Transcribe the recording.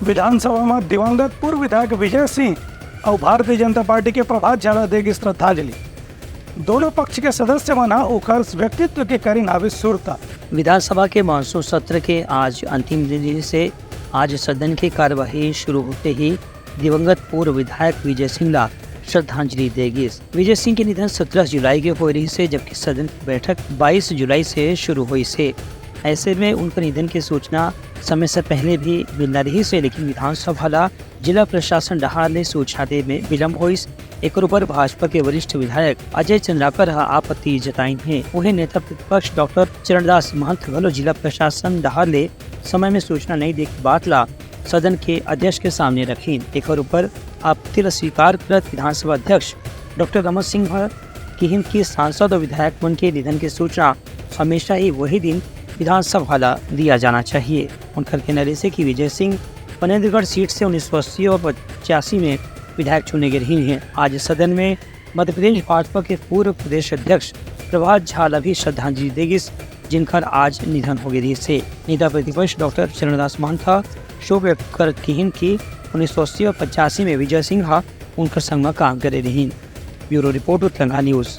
विधानसभा में दिवंगत पूर्व विधायक विजय सिंह और भारतीय जनता पार्टी के प्रभात झाला देगी श्रद्धांजलि। दोनों पक्ष के सदस्य मना उकर व्यक्तित्व के करी नावित सुरता। विधानसभा के मानसून सत्र के आज अंतिम दिन से आज सदन की कार्यवाही शुरू होते ही दिवंगत पूर्व विधायक विजय सिंह ला श्रद्धांजलि देगी। विजय सिंह के निधन 17 जुलाई के हो रही से, जबकि सदन की बैठक 22 जुलाई से शुरू हुई से। ऐसे में उनके निधन की सूचना समय से पहले भी मिल रही से, लेकिन विधानसभा ला जिला प्रशासन डहार ने सूचना दे में विलम्ब हुई। एक ऊपर भाजपा के वरिष्ठ विधायक अजय चंद्राकर आपत्ति जताई है। उन्हें नेता प्रतिपक्ष डॉक्टर चरणदास महंत वालों जिला प्रशासन डहार ले समय में सूचना नहीं दे की बात ला सदन के अध्यक्ष के सामने रखी। एक ऊपर आपत्ति स्वीकार करत विधानसभा अध्यक्ष डॉक्टर रमन सिंह की सांसद और विधायक मन के निधन की सूचना हमेशा ही वही दिन विधानसभा ला दिया जाना चाहिए। उनका कहना से कि विजय सिंह पनेन्द्रगढ़ सीट से 1980 और 85 में विधायक चुने गए रही हैं। आज सदन में मध्य प्रदेश भाजपा के पूर्व प्रदेश अध्यक्ष प्रभात झाला भी श्रद्धांजलि देगी, जिनका आज निधन हो गई से। नेता प्रतिपक्ष डॉक्टर चरणदास महंत शोक व्यक्त कर की 1980 और 85 में विजय सिंह उनका संग में काम करे रही। Bureau report Telangana news.